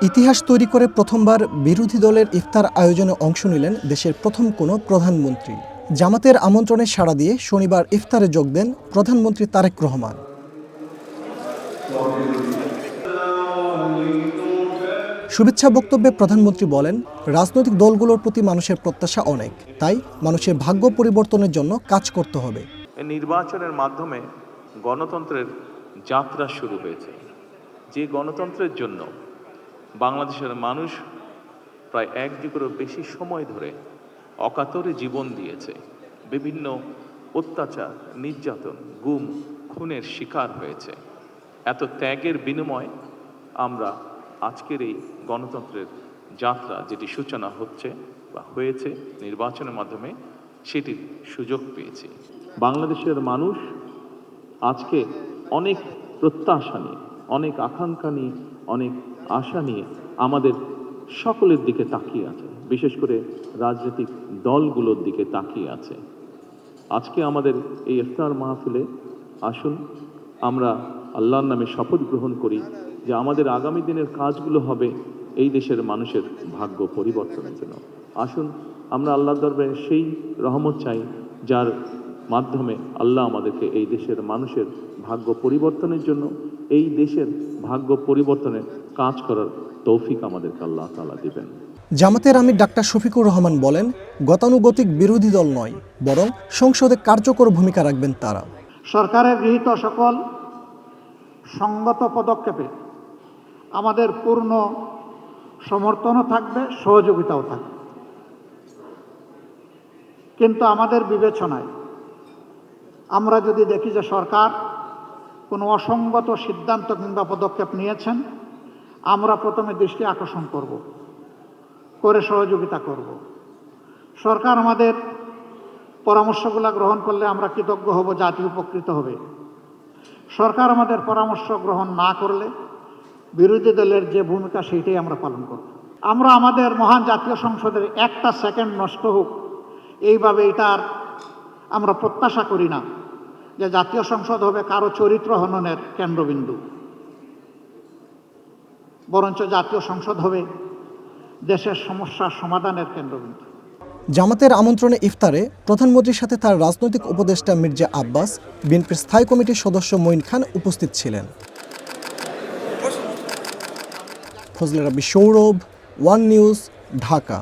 ইতিহাস তৈরি করে প্রথমবার বিরোধী দলের ইফতার আয়োজনে অংশ নিলেন দেশের প্রথম কোনো প্রধানমন্ত্রী। জামাতের আমন্ত্রণে সাড়া দিয়ে শনিবার ইফতারে যোগ দেন প্রধানমন্ত্রী তারেক রহমান। শুভেচ্ছা বক্তব্যে প্রধানমন্ত্রী বলেন, রাজনৈতিক দলগুলোর প্রতি মানুষের প্রত্যাশা অনেক, তাই মানুষের ভাগ্য পরিবর্তনের জন্য কাজ করতে হবে। নির্বাচনের মাধ্যমে গণতন্ত্রের যাত্রা শুরু হয়েছে, যে গণতন্ত্রের জন্য বাংলাদেশের মানুষ প্রায় 1 যুগেরও বেশি সময় ধরে অকাতরে জীবন দিয়েছে, বিভিন্ন অত্যাচার, নির্যাতন, গুম, খুনের শিকার হয়েছে। এত ত্যাগের বিনিময়ে আমরা আজকের এই গণতন্ত্রের যাত্রা যেটি সূচনা হচ্ছে বা হয়েছে নির্বাচনের মাধ্যমে, সেটির সুযোগ পেয়েছি। বাংলাদেশের মানুষ আজকে অনেক প্রত্যাশা নিয়ে, অনেক আকাঙ্ক্ষা নিয়ে, অনেক আশা নিয়ে আমাদের সকলের দিকে তাকিয়ে আছে, বিশেষ করে রাজনৈতিক দলগুলোর দিকে তাকিয়ে আছে। আজকে আমাদের এই ইফতার মাহফিলে আসুন আমরা আল্লাহর নামে শপথ গ্রহণ করি যে আমাদের আগামী দিনের কাজগুলো হবে এই দেশের মানুষের ভাগ্য পরিবর্তনের জন্য। আসুন আমরা আল্লাহর দরবারে সেই রহমত চাই যার মাধ্যমে আল্লাহ আমাদেরকে এই দেশের মানুষের ভাগ্য পরিবর্তনের জন্য, এই দেশের ভাগ্য পরিবর্তনের কাজ করার তৌফিক আমাদেরকে আল্লাহ তাআলা দিবেন। জামাতের আমির ডাক্তার শফিকুর রহমান বলেন, গতানুগতিক বিরোধী দল নয়, বরং সংসদে কার্যকর ভূমিকা রাখবেন তারা। সরকারের গৃহীত সকল সঙ্গত পদক্ষেপে আমাদের পূর্ণ সমর্থনও থাকবে, সহযোগিতাও থাকবে। কিন্তু আমাদের বিবেচনায় আমরা যদি দেখি যে সরকার কোনো অসঙ্গত সিদ্ধান্ত কিংবা পদক্ষেপ নিয়েছেন, আমরা প্রথমে দৃষ্টি আকর্ষণ করে সহযোগিতা করব। সরকার আমাদের পরামর্শগুলো গ্রহণ করলে আমরা কৃতজ্ঞ হব, জাতি উপকৃত হবে। সরকার আমাদের পরামর্শ গ্রহণ না করলে বিরোধী দলের যে ভূমিকা সেইটাই আমরা পালন করব। আমরা আমাদের মহান জাতীয় সংসদের একটা সেকেন্ড নষ্ট হোক এইভাবে এটার আমরা প্রত্যাশা করি না যে জাতীয় সংসদ হবে কারো চরিত্র হননের কেন্দ্রবিন্দু, বরঞ্চ জাতীয় সংসদ হবে দেশের সমস্যার সমাধানের কেন্দ্রবিন্দু। জামাতের আমন্ত্রণে ইফতারে প্রধানমন্ত্রীর সাথে তার রাজনৈতিক উপদেষ্টা মির্জা আব্বাস, বিএনপির স্থায়ী কমিটির সদস্য মঈন খান উপস্থিত ছিলেন। ফজলে রাব্বি সৌরভ, ওয়ান নিউজ, ঢাকা।